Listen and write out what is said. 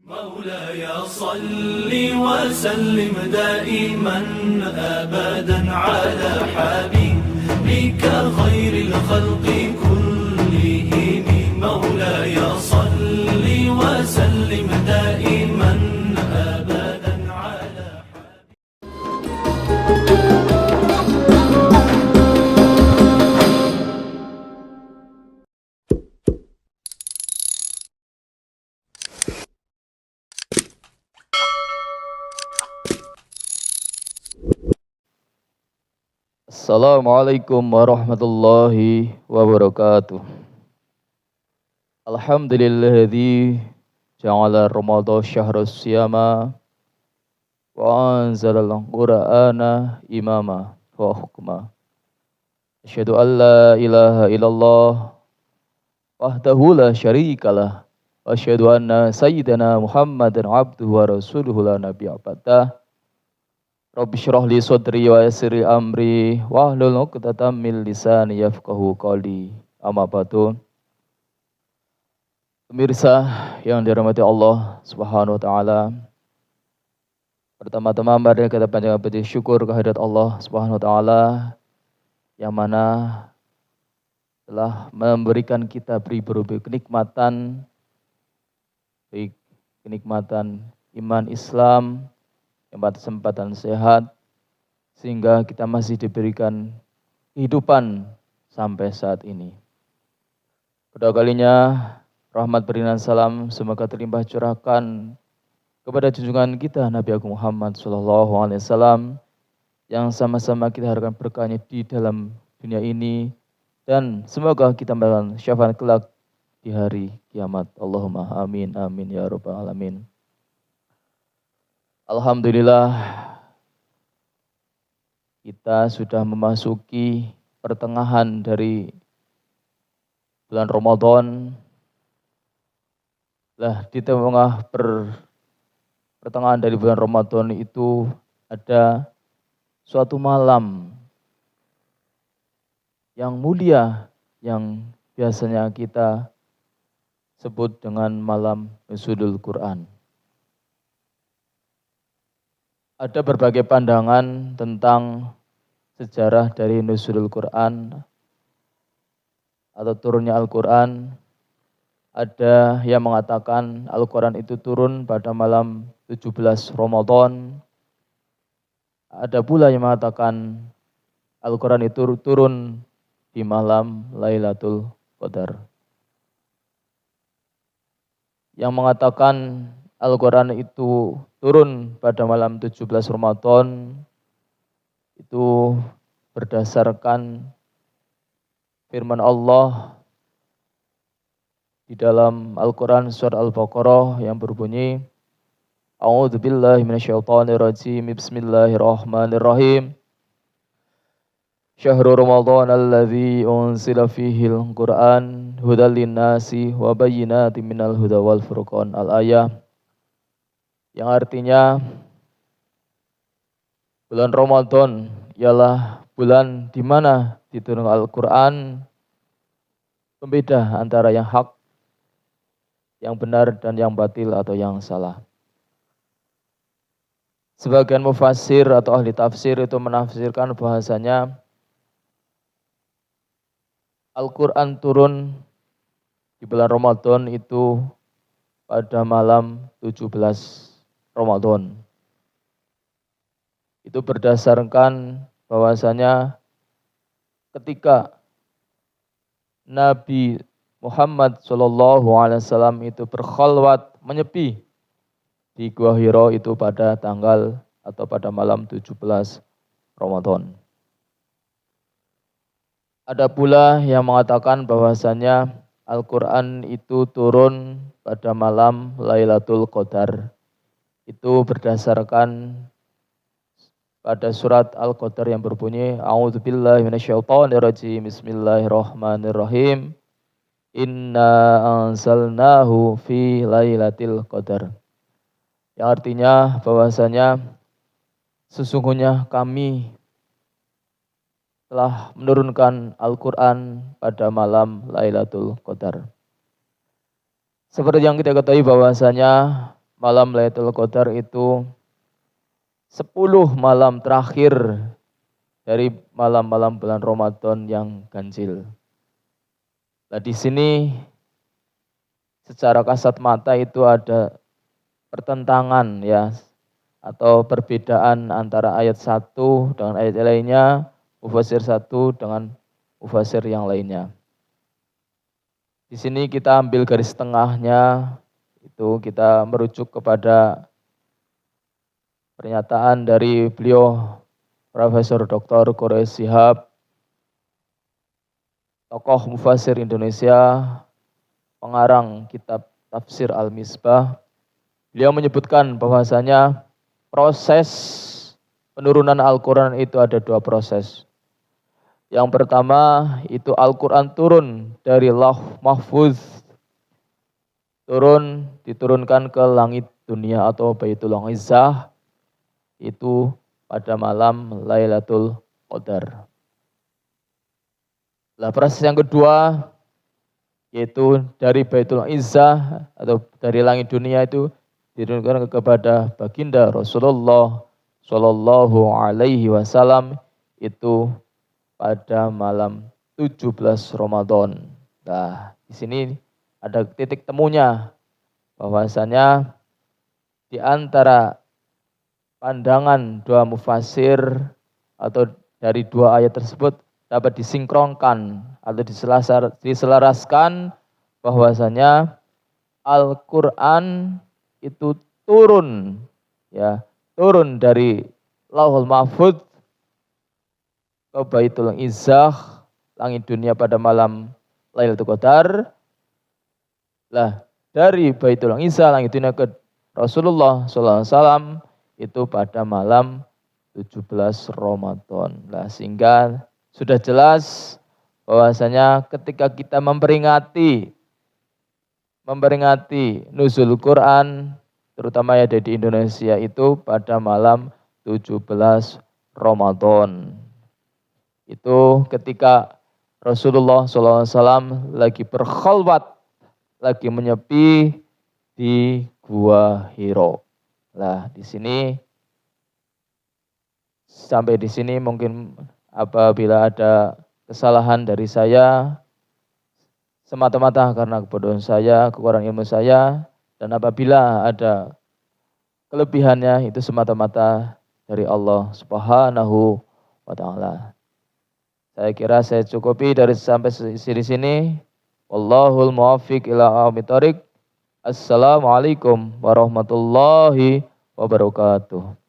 مولاي صل وسلم دائما أبدا على حبيبك خير الخلق كلهم. مولاي صل وسلم دائما أبدا على Assalamualaikum warahmatullahi wabarakatuh. Alhamdulillahilladzi ja'ala Ramadhan syahrus siyama wa anzalal Qur'ana imama wa hukma. Asyhadu an la ilaha illallah wahdahu la syarikalah wa asyhadu anna sayyidana Muhammadan abduhu wa rasuluhu la nabiyya ba'dah. Rabbi syrah li sadri wa yassir li amri wahlul 'uqdatam min lisani yafqahu qawli. Amma ba'du. Pemirsa yang dirahmati Allah Subhanahu wa taala. Pertama-tama mari kita panjatkan puji syukur kehadirat Allah Subhanahu wa taala yang mana telah memberikan kita berbagai kenikmatan, baik kenikmatan iman Islam, kesempatan sehat, sehingga kita masih diberikan kehidupan sampai saat ini. Kedua kalinya, rahmat berinan salam semoga terlimpah curahkan kepada junjungan kita Nabi Agung Muhammad SAW, yang sama-sama kita harapkan berkahnya di dalam dunia ini, dan semoga kita mendapatkan syafaat kelak di hari kiamat. Allahumma amin, amin ya rabbal alamin. Alhamdulillah, kita sudah memasuki pertengahan dari bulan Ramadan. Di tengah pertengahan dari bulan Ramadan itu ada suatu malam yang mulia yang biasanya kita sebut dengan malam Nuzulul Quran. Ada berbagai pandangan tentang sejarah dari Nuzulul Quran atau turunnya Al-Quran. Ada yang mengatakan Al-Quran itu turun pada malam 17 Ramadan. Ada pula yang mengatakan Al-Quran itu turun di malam Lailatul Qadar. Yang mengatakan Al-Quran itu turun pada malam 17 Ramadan itu berdasarkan firman Allah di dalam Al-Quran surat Al-Baqarah yang berbunyi, A'udzubillahi minasyaitonirrajim, Bismillahirrahmanirrahim. Syahrul Ramadan alladzi unzila fihil Qur'an hudal linnasi wa bayyinatin minal huda wal furqan. Al-ayah, yang artinya bulan Ramadan ialah bulan di mana diturunkan Al-Quran, pembeda antara yang hak, yang benar, dan yang batil atau yang salah. Sebagian mufassir atau ahli tafsir itu menafsirkan bahasanya Al-Quran turun di bulan Ramadan itu pada malam 17 Ramadan. Itu berdasarkan bahwasanya ketika Nabi Muhammad SAW itu berkhalwat menyepi di Gua Hira itu pada tanggal atau pada malam 17 Ramadan. Ada pula yang mengatakan bahwasanya Al-Quran itu turun pada malam Lailatul Qadar. Itu berdasarkan pada surat Al-Qadar yang berbunyi, A'udzubillahi minasyaitonirrajim, Bismillahirrahmanirrahim. Inna anzalnahu fi Lailatul Qadar. Yang artinya bahwasanya sesungguhnya kami telah menurunkan Al-Quran pada malam Lailatul Qadar. Seperti yang kita ketahui bahwasanya malam Lailatul Qadar itu 10 malam terakhir dari malam-malam bulan Ramadan yang ganjil. Nah, di sini secara kasat mata itu ada pertentangan ya, atau perbedaan antara ayat 1 dengan ayat lainnya, mufasir 1 dengan mufasir yang lainnya. Di sini kita ambil garis tengahnya, itu kita merujuk kepada pernyataan dari beliau Profesor Dr. Quraish Shihab, tokoh mufasir Indonesia, pengarang kitab Tafsir Al-Misbah. Beliau menyebutkan bahwasanya proses penurunan Al-Quran itu ada 2 proses. Yang pertama itu Al-Quran turun dari Lauh Mahfuz, diturunkan ke langit dunia atau Baitul Izzah, itu pada malam Lailatul Qadar. Nah, proses yang kedua yaitu dari Baitul Izzah atau dari langit dunia itu diturunkan kepada baginda Rasulullah Shallallahu Alaihi Wasallam itu pada malam 17 Ramadan. Nah, di sini ada titik temunya bahwasanya di antara pandangan 2 mufasir atau dari 2 ayat tersebut dapat disinkronkan atau diselaraskan bahwasanya Al-Quran itu turun dari Lauhul Mahfuz ke Baitul Izzah, langit dunia pada malam Lailatul Qadar. Lah, dari Baitul Izzah, langit dunia ke Rasulullah SAW itu pada malam 17 Ramadan. Lah, sehingga sudah jelas bahwasanya ketika kita memperingati nuzul Quran, terutama ya di Indonesia itu pada malam 17 Ramadan. Itu ketika Rasulullah SAW lagi berkhalwat, lagi menyepi di Gua Hiro. Lah, di sini sampai di sini mungkin apabila ada kesalahan dari saya semata-mata karena kebodohan saya, kekurangan ilmu saya, dan apabila ada kelebihannya itu semata-mata dari Allah Subhanahu wa Ta'ala. Saya kira saya cukupi dari sampai di sini. Wallahul muwaffiq ila aqwamit thoriq. Assalamualaikum warahmatullahi wabarakatuh.